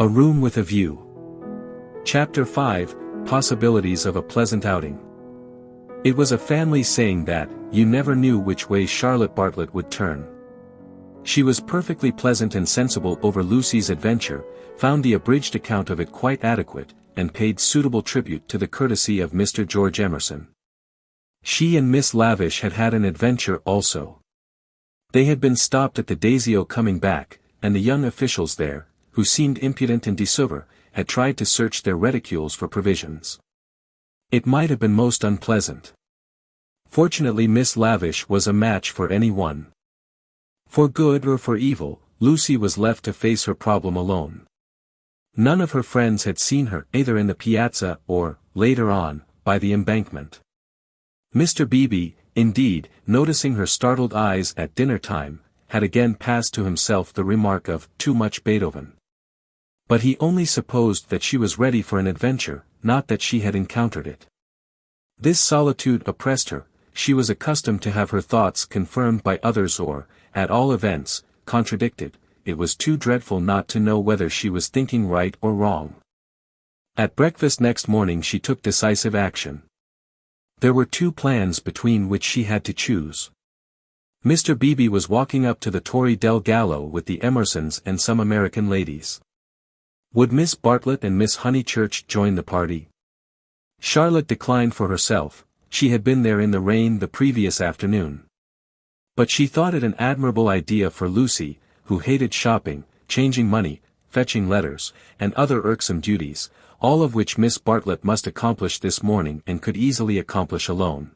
A room with a view. Chapter 5, Possibilities of a Pleasant Outing. It was a family saying that, you never knew which way Charlotte Bartlett would turn. She was perfectly pleasant and sensible over Lucy's adventure, found the abridged account of it quite adequate, and paid suitable tribute to the courtesy of Mr. George Emerson. She and Miss Lavish had had an adventure also. They had been stopped at the Daisio coming back, and the young officials there, who seemed impudent and décevant, had tried to search their reticules for provisions. It might have been most unpleasant. Fortunately Miss Lavish was a match for any one. For good or for evil, Lucy was left to face her problem alone. None of her friends had seen her either in the piazza or, later on, by the embankment. Mr. Beebe, indeed, noticing her startled eyes at dinner time, had again passed to himself the remark of too much Beethoven. But he only supposed that she was ready for an adventure, not that she had encountered it. This solitude oppressed her. She was accustomed to have her thoughts confirmed by others or, at all events, contradicted. It was too dreadful not to know whether she was thinking right or wrong. At breakfast next morning she took decisive action. There were two plans between which she had to choose. Mr. Beebe was walking up to the Torre del Gallo with the Emersons and some American ladies. Would Miss Bartlett and Miss Honeychurch join the party? Charlotte declined for herself. She had been there in the rain the previous afternoon. But she thought it an admirable idea for Lucy, who hated shopping, changing money, fetching letters, and other irksome duties, all of which Miss Bartlett must accomplish this morning and could easily accomplish alone.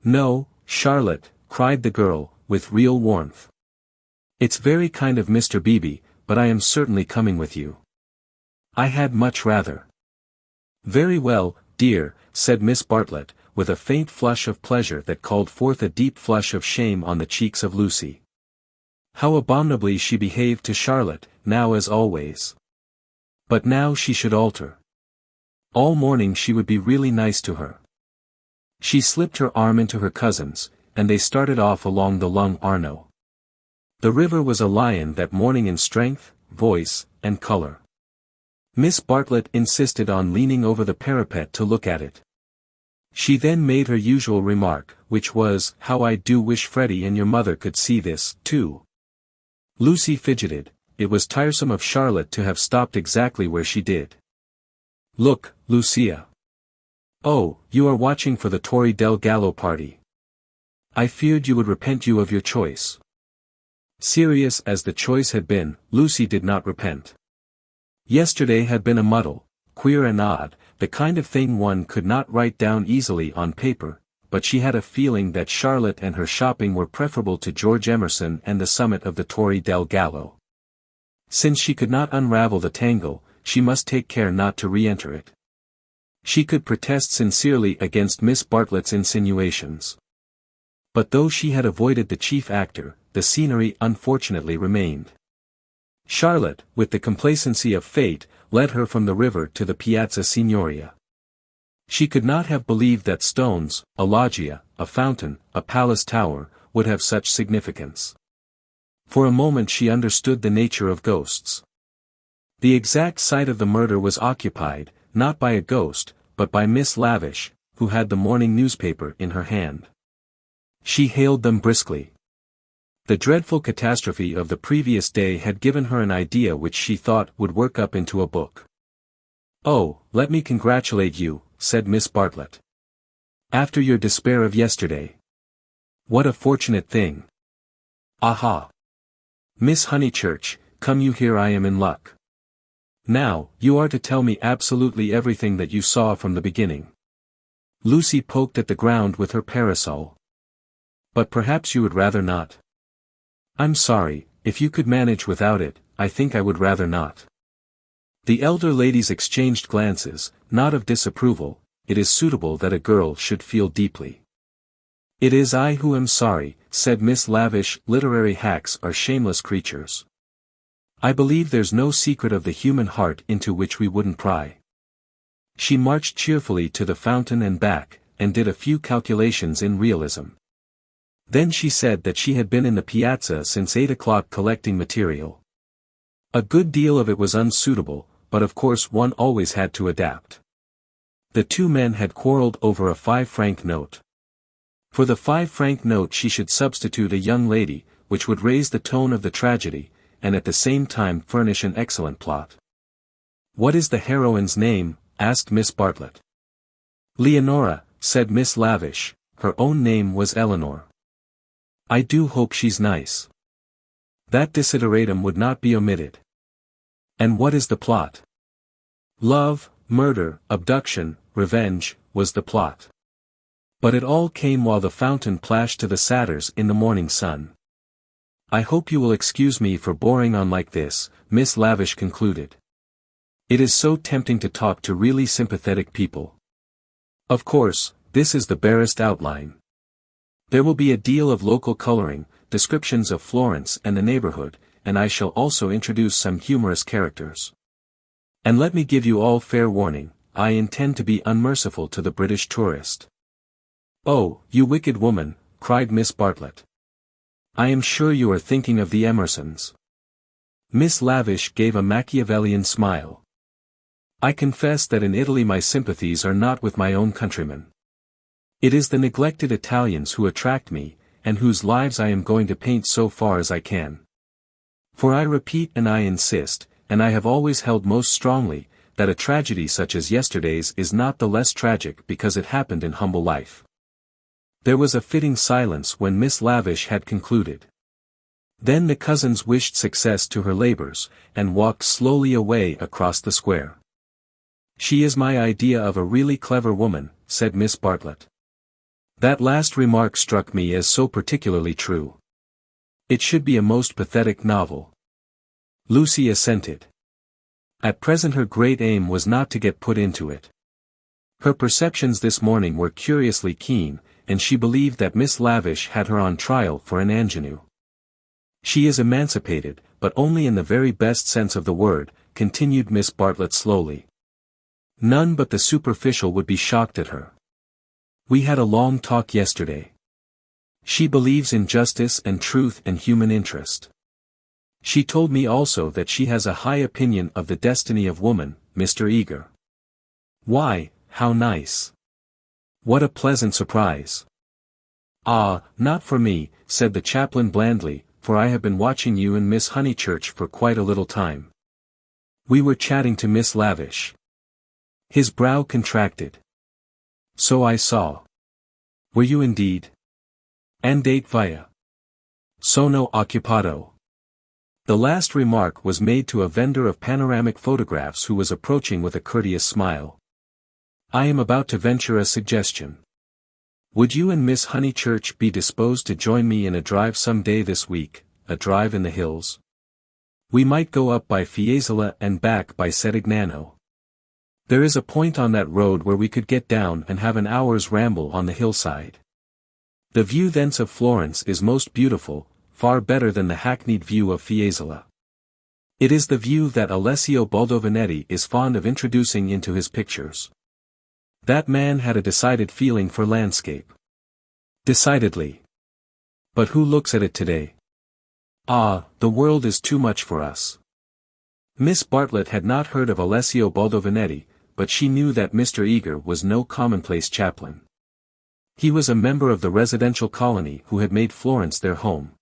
"No, Charlotte," cried the girl, with real warmth. "It's very kind of Mr. Beebe, but I am certainly coming with you. I had much rather." "Very well, dear," said Miss Bartlett, with a faint flush of pleasure that called forth a deep flush of shame on the cheeks of Lucy. How abominably she behaved to Charlotte, now as always. But now she should alter. All morning she would be really nice to her. She slipped her arm into her cousin's, and they started off along the Lung Arno. The river was a lion that morning in strength, voice, and color. Miss Bartlett insisted on leaning over the parapet to look at it. She then made her usual remark, which was, "How I do wish Freddie and your mother could see this, too." Lucy fidgeted. It was tiresome of Charlotte to have stopped exactly where she did. "Look, Lucia. Oh, you are watching for the Torre del Gallo party. I feared you would repent you of your choice." Serious as the choice had been, Lucy did not repent. Yesterday had been a muddle, queer and odd, the kind of thing one could not write down easily on paper, but she had a feeling that Charlotte and her shopping were preferable to George Emerson and the summit of the Torre del Gallo. Since she could not unravel the tangle, she must take care not to re-enter it. She could protest sincerely against Miss Bartlett's insinuations. But though she had avoided the chief actor, the scenery unfortunately remained. Charlotte, with the complacency of fate, led her from the river to the Piazza Signoria. She could not have believed that stones, a loggia, a fountain, a palace tower, would have such significance. For a moment she understood the nature of ghosts. The exact site of the murder was occupied, not by a ghost, but by Miss Lavish, who had the morning newspaper in her hand. She hailed them briskly. The dreadful catastrophe of the previous day had given her an idea which she thought would work up into a book. "Oh, let me congratulate you," said Miss Bartlett. "After your despair of yesterday. What a fortunate thing. Aha! Miss Honeychurch, come you here, I am in luck. Now, you are to tell me absolutely everything that you saw from the beginning." Lucy poked at the ground with her parasol. "But perhaps you would rather not." "I'm sorry, if you could manage without it, I think I would rather not." The elder ladies exchanged glances, not of disapproval. It is suitable that a girl should feel deeply. "It is I who am sorry," said Miss Lavish. "Literary hacks are shameless creatures. I believe there's no secret of the human heart into which we wouldn't pry." She marched cheerfully to the fountain and back, and did a few calculations in realism. Then she said that she had been in the piazza since 8 o'clock collecting material. A good deal of it was unsuitable, but of course one always had to adapt. The two men had quarreled over a 5-franc note. For the 5-franc note she should substitute a young lady, which would raise the tone of the tragedy, and at the same time furnish an excellent plot. "What is the heroine's name?" asked Miss Bartlett. "Leonora," said Miss Lavish. Her own name was Eleanor. "I do hope she's nice." That desideratum would not be omitted. "And what is the plot?" "Love, murder, abduction, revenge," was the plot. But it all came while the fountain plashed to the satyrs in the morning sun. "I hope you will excuse me for boring on like this," Miss Lavish concluded. "It is so tempting to talk to really sympathetic people. Of course, this is the barest outline. There will be a deal of local coloring, descriptions of Florence and the neighborhood, and I shall also introduce some humorous characters. And let me give you all fair warning, I intend to be unmerciful to the British tourist." "Oh, you wicked woman," cried Miss Bartlett. "I am sure you are thinking of the Emersons." Miss Lavish gave a Machiavellian smile. "I confess that in Italy my sympathies are not with my own countrymen. It is the neglected Italians who attract me, and whose lives I am going to paint so far as I can. For I repeat and I insist, and I have always held most strongly, that a tragedy such as yesterday's is not the less tragic because it happened in humble life." There was a fitting silence when Miss Lavish had concluded. Then the cousins wished success to her labors, and walked slowly away across the square. "She is my idea of a really clever woman," said Miss Bartlett. That last remark struck me as so particularly true. "It should be a most pathetic novel." Lucy assented. At present her great aim was not to get put into it. Her perceptions this morning were curiously keen, and she believed that Miss Lavish had her on trial for an ingenue. "She is emancipated, but only in the very best sense of the word," continued Miss Bartlett slowly. "None but the superficial would be shocked at her. We had a long talk yesterday. She believes in justice and truth and human interest. She told me also that she has a high opinion of the destiny of woman, Mr. Eager." "Why, how nice. What a pleasant surprise." "Ah, not for me," said the chaplain blandly, "for I have been watching you and Miss Honeychurch for quite a little time." "We were chatting to Miss Lavish." His brow contracted. "So I saw." "Were you indeed? Andate via. Sono occupado." The last remark was made to a vendor of panoramic photographs who was approaching with a courteous smile. "I am about to venture a suggestion. Would you and Miss Honeychurch be disposed to join me in a drive some day this week, a drive in the hills? We might go up by Fiesole and back by Sedignano. There is a point on that road where we could get down and have an hour's ramble on the hillside. The view thence of Florence is most beautiful, far better than the hackneyed view of Fiesole. It is the view that Alessio Baldovinetti is fond of introducing into his pictures. That man had a decided feeling for landscape. Decidedly. But who looks at it today? Ah, the world is too much for us." Miss Bartlett had not heard of Alessio Baldovinetti, but she knew that Mr. Eager was no commonplace chaplain. He was a member of the residential colony who had made Florence their home.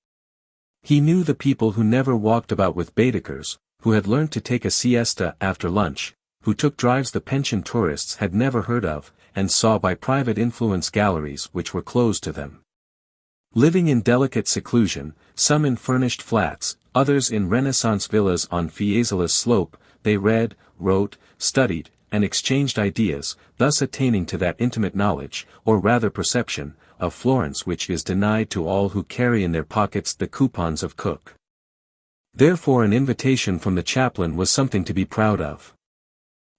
He knew the people who never walked about with Baedekers, who had learnt to take a siesta after lunch, who took drives the pension tourists had never heard of, and saw by private influence galleries which were closed to them. Living in delicate seclusion, some in furnished flats, others in Renaissance villas on Fiesole's slope, they read, wrote, studied, and exchanged ideas, thus attaining to that intimate knowledge, or rather perception, of Florence which is denied to all who carry in their pockets the coupons of Cook. Therefore an invitation from the chaplain was something to be proud of.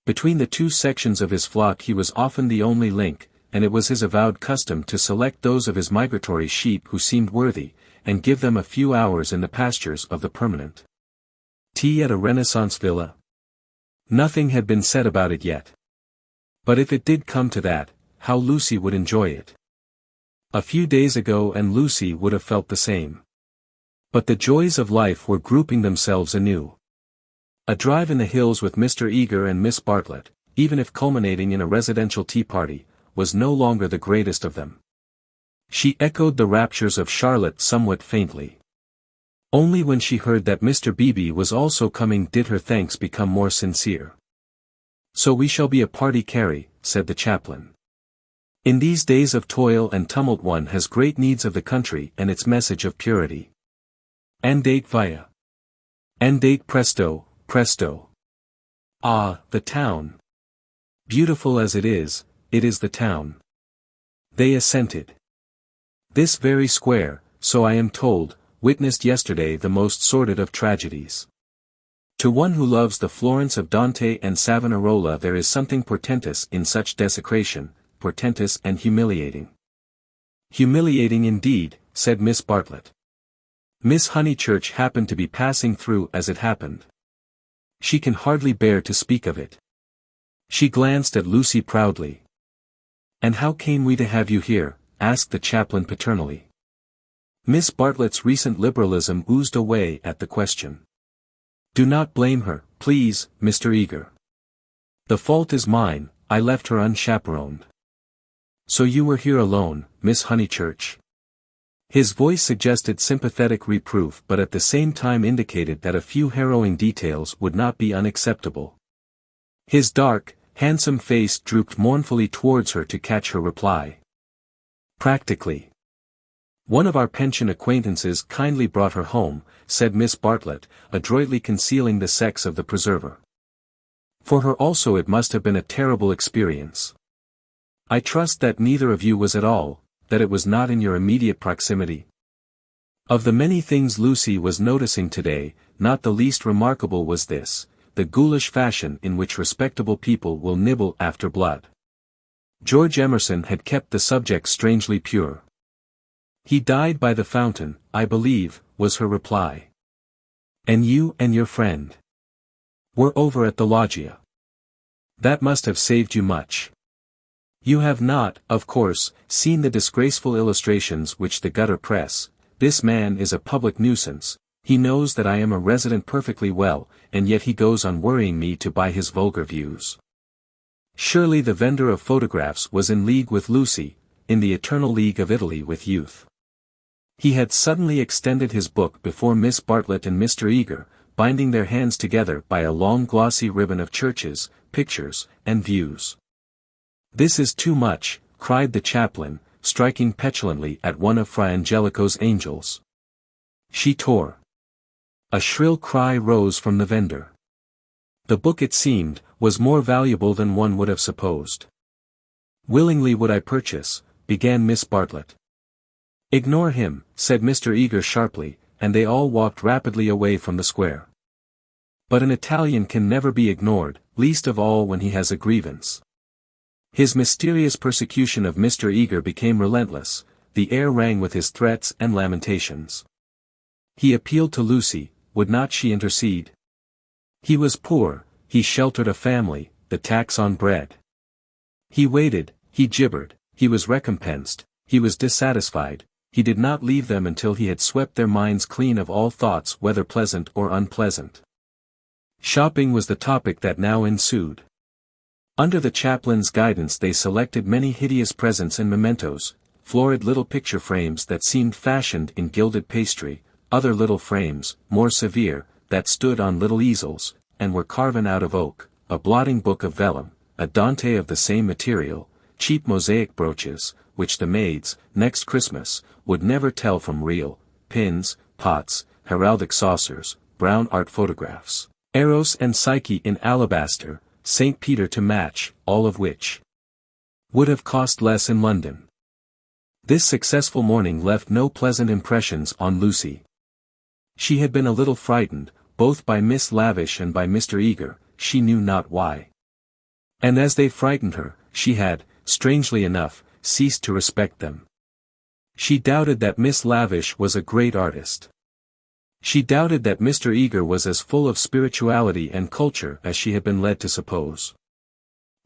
Between the two sections of his flock he was often the only link, and it was his avowed custom to select those of his migratory sheep who seemed worthy, and give them a few hours in the pastures of the permanent. Tea at a Renaissance villa? Nothing had been said about it yet. But if it did come to that, how Lucy would enjoy it. A few days ago and Lucy would have felt the same. But the joys of life were grouping themselves anew. A drive in the hills with Mr. Eager and Miss Bartlett, even if culminating in a residential tea party, was no longer the greatest of them. She echoed the raptures of Charlotte somewhat faintly. Only when she heard that Mr. Beebe was also coming did her thanks become more sincere. "So we shall be a party, Carrie," said the chaplain. "In these days of toil and tumult one has great needs of the country and its message of purity. Andate via. Andate presto, presto. Ah, the town. Beautiful as it is the town." They assented. "This very square, so I am told, witnessed yesterday the most sordid of tragedies. To one who loves the Florence of Dante and Savonarola there is something portentous in such desecration, portentous and humiliating." "Humiliating indeed," said Miss Bartlett. "Miss Honeychurch happened to be passing through as it happened. She can hardly bear to speak of it." She glanced at Lucy proudly. "And how came we to have you here?" asked the chaplain paternally. Miss Bartlett's recent liberalism oozed away at the question. "Do not blame her, please, Mr. Eager. The fault is mine, I left her unchaperoned." "So you were here alone, Miss Honeychurch?" His voice suggested sympathetic reproof but at the same time indicated that a few harrowing details would not be unacceptable. His dark, handsome face drooped mournfully towards her to catch her reply. "Practically. One of our pension acquaintances kindly brought her home," said Miss Bartlett, adroitly concealing the sex of the preserver. "For her also it must have been a terrible experience. I trust that neither of you was at all, that it was not in your immediate proximity." Of the many things Lucy was noticing today, not the least remarkable was this, the ghoulish fashion in which respectable people will nibble after blood. George Emerson had kept the subject strangely pure. "He died by the fountain, I believe," was her reply. "And you and your friend were over at the loggia. That must have saved you much. You have not, of course, seen the disgraceful illustrations which the gutter press. This man is a public nuisance. He knows that I am a resident perfectly well, and yet he goes on worrying me to buy his vulgar views." Surely the vendor of photographs was in league with Lucy, in the eternal league of Italy with youth. He had suddenly extended his book before Miss Bartlett and Mr. Eager, binding their hands together by a long glossy ribbon of churches, pictures, and views. "This is too much," cried the chaplain, striking petulantly at one of Fra Angelico's angels. She tore. A shrill cry rose from the vendor. The book, it seemed, was more valuable than one would have supposed. "Willingly would I purchase," began Miss Bartlett. "Ignore him," said Mr. Eager sharply, and they all walked rapidly away from the square. But an Italian can never be ignored, least of all when he has a grievance. His mysterious persecution of Mr. Eager became relentless, the air rang with his threats and lamentations. He appealed to Lucy, would not she intercede? He was poor, he sheltered a family, the tax on bread. He waited, he gibbered, he was recompensed, he was dissatisfied, he did not leave them until he had swept their minds clean of all thoughts whether pleasant or unpleasant. Shopping was the topic that now ensued. Under the chaplain's guidance they selected many hideous presents and mementos, florid little picture frames that seemed fashioned in gilded pastry, other little frames, more severe, that stood on little easels, and were carven out of oak, a blotting book of vellum, a Dante of the same material, cheap mosaic brooches, which the maids, next Christmas, would never tell from real, pins, pots, heraldic saucers, brown art photographs, Eros and Psyche in alabaster, St. Peter to match, all of which would have cost less in London. This successful morning left no pleasant impressions on Lucy. She had been a little frightened, both by Miss Lavish and by Mr. Eager, she knew not why. And as they frightened her, she had, strangely enough, ceased to respect them. She doubted that Miss Lavish was a great artist. She doubted that Mr. Eager was as full of spirituality and culture as she had been led to suppose.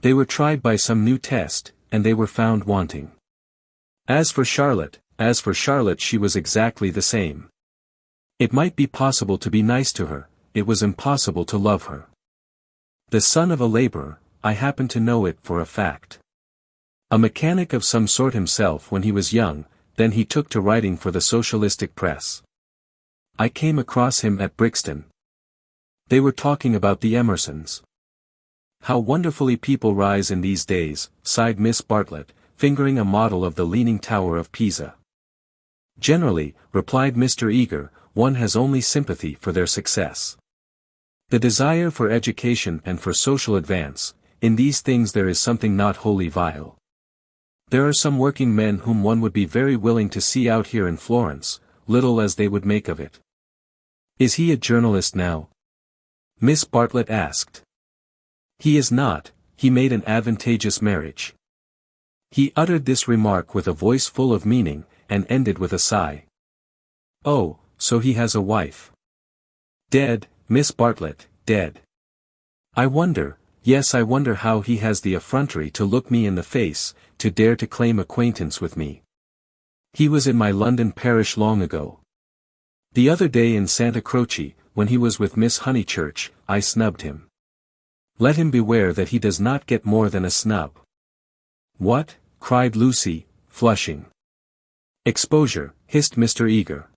They were tried by some new test, and they were found wanting. As for Charlotte, she was exactly the same. It might be possible to be nice to her, it was impossible to love her. The son of a laborer, I happen to know it for a fact. A mechanic of some sort himself when he was young, then he took to writing for the socialistic press. I came across him at Brixton. They were talking about the Emersons. How wonderfully people rise in these days, sighed Miss Bartlett, fingering a model of the Leaning Tower of Pisa. Generally, replied Mr. Eager, one has only sympathy for their success. The desire for education and for social advance, in these things there is something not wholly vile. There are some working men whom one would be very willing to see out here in Florence, little as they would make of it. Is he a journalist now? Miss Bartlett asked. He is not, he made an advantageous marriage. He uttered this remark with a voice full of meaning, and ended with a sigh. Oh, so he has a wife. Dead, Miss Bartlett, dead. I wonder, yes, I wonder how he has the effrontery to look me in the face, to dare to claim acquaintance with me. He was in my London parish long ago. The other day in Santa Croce, when he was with Miss Honeychurch, I snubbed him. Let him beware that he does not get more than a snub. What? Cried Lucy, flushing. Exposure, hissed Mr. Eager.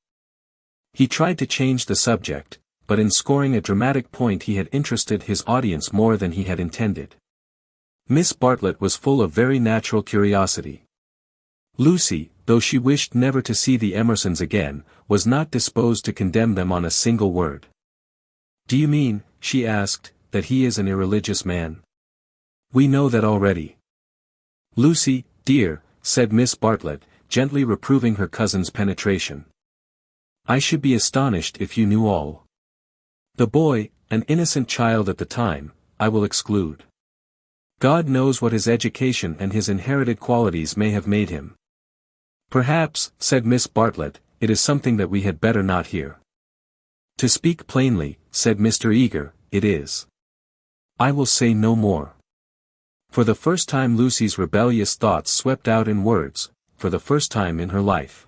He tried to change the subject, but in scoring a dramatic point he had interested his audience more than he had intended. Miss Bartlett was full of very natural curiosity. Lucy, though she wished never to see the Emersons again, was not disposed to condemn them on a single word. Do you mean, she asked, that he is an irreligious man? We know that already. Lucy, dear, said Miss Bartlett, gently reproving her cousin's penetration. I should be astonished if you knew all. The boy, an innocent child at the time, I will exclude. God knows what his education and his inherited qualities may have made him. Perhaps, said Miss Bartlett, it is something that we had better not hear. To speak plainly, said Mr. Eager, it is. I will say no more. For the first time Lucy's rebellious thoughts swept out in words, for the first time in her life.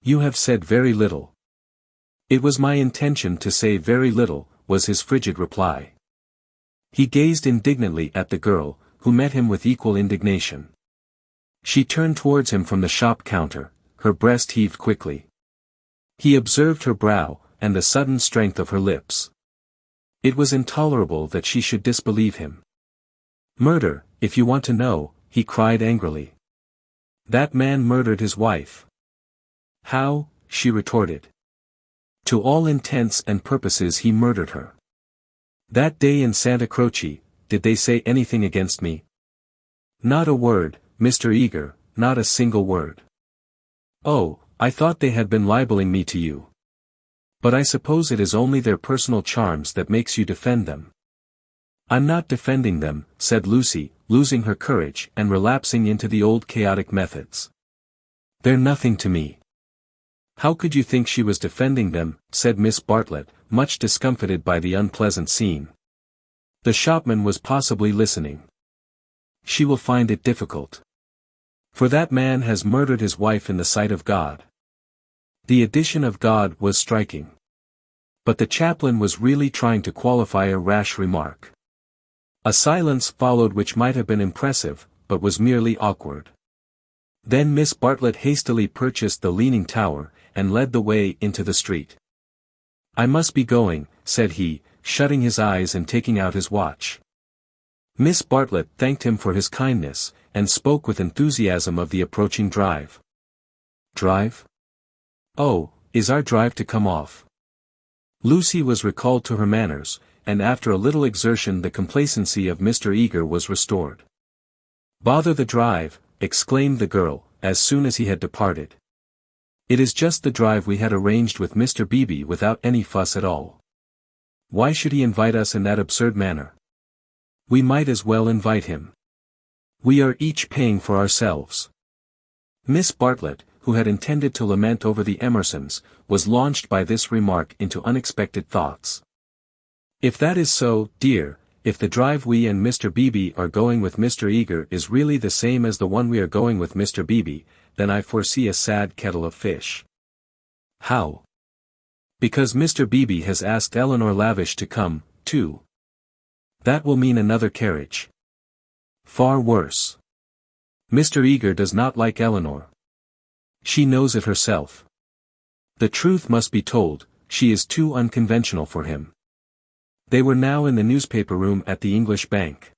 You have said very little. It was my intention to say very little, was his frigid reply. He gazed indignantly at the girl, who met him with equal indignation. She turned towards him from the shop counter, her breast heaved quickly. He observed her brow, and the sudden strength of her lips. It was intolerable that she should disbelieve him. Murder, if you want to know, he cried angrily. That man murdered his wife. How? She retorted. To all intents and purposes he murdered her. That day in Santa Croce, did they say anything against me? Not a word, Mr. Eager, not a single word. Oh, I thought they had been libeling me to you. But I suppose it is only their personal charms that makes you defend them. I'm not defending them, said Lucy, losing her courage and relapsing into the old chaotic methods. They're nothing to me. How could you think she was defending them, said Miss Bartlett, much discomfited by the unpleasant scene. The shopman was possibly listening. She will find it difficult. For that man has murdered his wife in the sight of God. The addition of God was striking. But the chaplain was really trying to qualify a rash remark. A silence followed which might have been impressive, but was merely awkward. Then Miss Bartlett hastily purchased the Leaning Tower, and led the way into the street. I must be going, said he, shutting his eyes and taking out his watch. Miss Bartlett thanked him for his kindness, and spoke with enthusiasm of the approaching drive. Drive? Oh, is our drive to come off? Lucy was recalled to her manners, and after a little exertion the complacency of Mr. Eager was restored. Bother the drive, exclaimed the girl, as soon as he had departed. It is just the drive we had arranged with Mr. Beebe without any fuss at all. Why should he invite us in that absurd manner? We might as well invite him. We are each paying for ourselves. Miss Bartlett, who had intended to lament over the Emersons, was launched by this remark into unexpected thoughts. If that is so, dear, if the drive we and Mr. Beebe are going with Mr. Eager is really the same as the one we are going with Mr. Beebe, then I foresee a sad kettle of fish. How? Because Mr. Beebe has asked Eleanor Lavish to come, too. That will mean another carriage. Far worse. Mr. Eager does not like Eleanor. She knows it herself. The truth must be told, she is too unconventional for him. They were now in the newspaper room at the English Bank.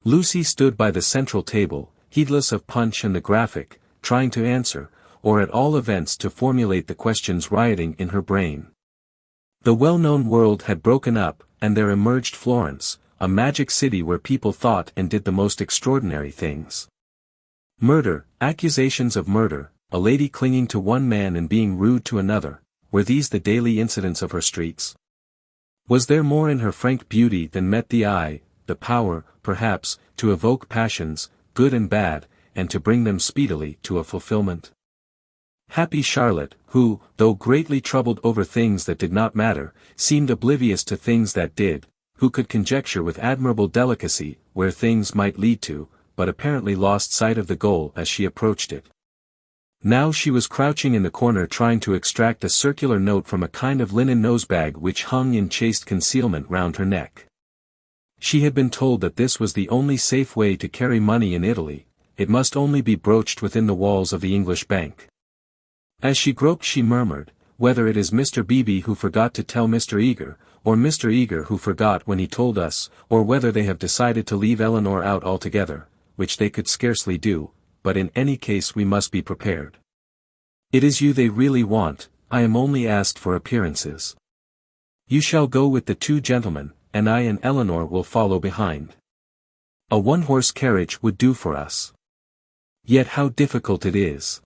Lucy stood by the central table, heedless of Punch and the Graphic, trying to answer, or at all events to formulate the questions rioting in her brain. The well-known world had broken up, and there emerged Florence, a magic city where people thought and did the most extraordinary things. Murder, accusations of murder, a lady clinging to one man and being rude to another, were these the daily incidents of her streets? Was there more in her frank beauty than met the eye, the power, perhaps, to evoke passions, good and bad, and to bring them speedily to a fulfillment? Happy Charlotte, who, though greatly troubled over things that did not matter, seemed oblivious to things that did, who could conjecture with admirable delicacy where things might lead to, but apparently lost sight of the goal as she approached it. Now she was crouching in the corner trying to extract a circular note from a kind of linen nosebag which hung in chaste concealment round her neck. She had been told that this was the only safe way to carry money in Italy, it must only be broached within the walls of the English Bank. As she groped she murmured, whether it is Mr. Beebe who forgot to tell Mr. Eager, or Mr. Eager who forgot when he told us, or whether they have decided to leave Eleanor out altogether, which they could scarcely do, but in any case we must be prepared. It is you they really want, I am only asked for appearances. You shall go with the two gentlemen, and I and Eleanor will follow behind. A one-horse carriage would do for us. Yet how difficult it is.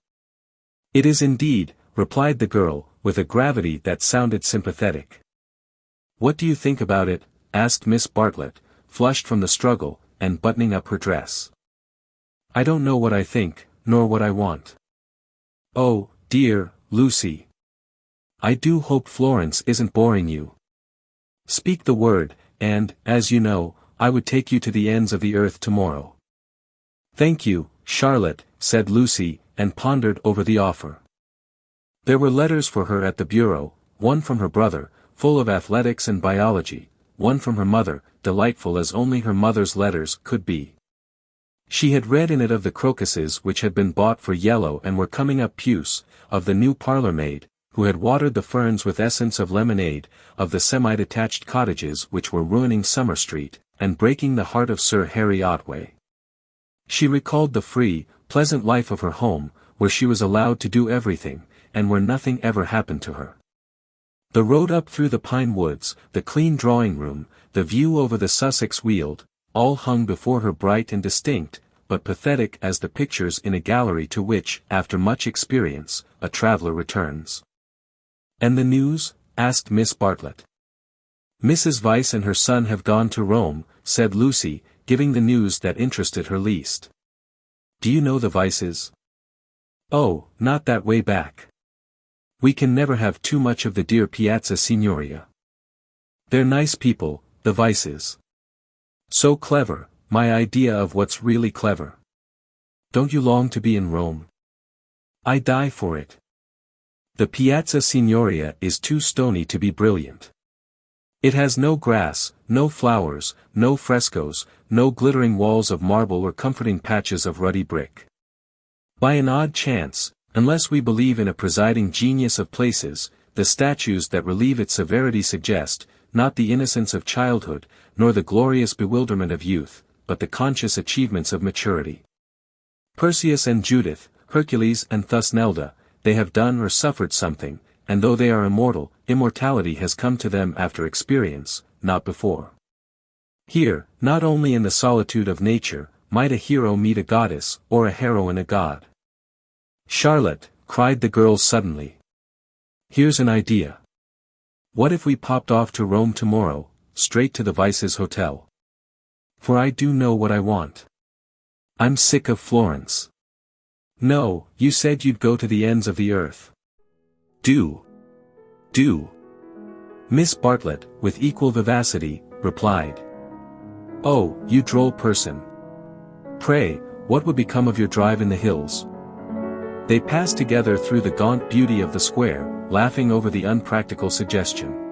It is indeed, replied the girl, with a gravity that sounded sympathetic. What do you think about it? Asked Miss Bartlett, flushed from the struggle, and buttoning up her dress. I don't know what I think, nor what I want. Oh, dear, Lucy. I do hope Florence isn't boring you. Speak the word, and, as you know, I would take you to the ends of the earth tomorrow. Thank you, Charlotte, said Lucy, and pondered over the offer. There were letters for her at the bureau, one from her brother, full of athletics and biology, one from her mother, delightful as only her mother's letters could be. She had read in it of the crocuses which had been bought for yellow and were coming up puce, of the new parlour-maid, who had watered the ferns with essence of lemonade, of the semi-detached cottages which were ruining Summer Street, and breaking the heart of Sir Harry Otway. She recalled the free, pleasant life of her home, where she was allowed to do everything, and where nothing ever happened to her. The road up through the pine woods, the clean drawing-room, the view over the Sussex Weald, all hung before her bright and distinct, but pathetic as the pictures in a gallery to which, after much experience, a traveller returns. And the news? Asked Miss Bartlett. Mrs. Vyse and her son have gone to Rome, said Lucy, giving the news that interested her least. Do you know the Vyses? Oh, not that way back. We can never have too much of the dear Piazza Signoria. They're nice people, the Vyses. So clever, my idea of what's really clever. Don't you long to be in Rome? I die for it. The Piazza Signoria is too stony to be brilliant. It has no grass, no flowers, no frescoes, no glittering walls of marble or comforting patches of ruddy brick. By an odd chance, unless we believe in a presiding genius of places, the statues that relieve its severity suggest, not the innocence of childhood, nor the glorious bewilderment of youth, but the conscious achievements of maturity. Perseus and Judith, Hercules and Thusnelda, they have done or suffered something, and though they are immortal, immortality has come to them after experience, not before. Here, not only in the solitude of nature, might a hero meet a goddess, or a heroine a god. Charlotte, cried the girl suddenly. Here's an idea. What if we popped off to Rome tomorrow, straight to the Vyses' hotel? For I do know what I want. I'm sick of Florence. No, you said you'd go to the ends of the earth. Do. Miss Bartlett, with equal vivacity, replied. Oh, you droll person. Pray, what would become of your drive in the hills? They passed together through the gaunt beauty of the square, laughing over the unpractical suggestion.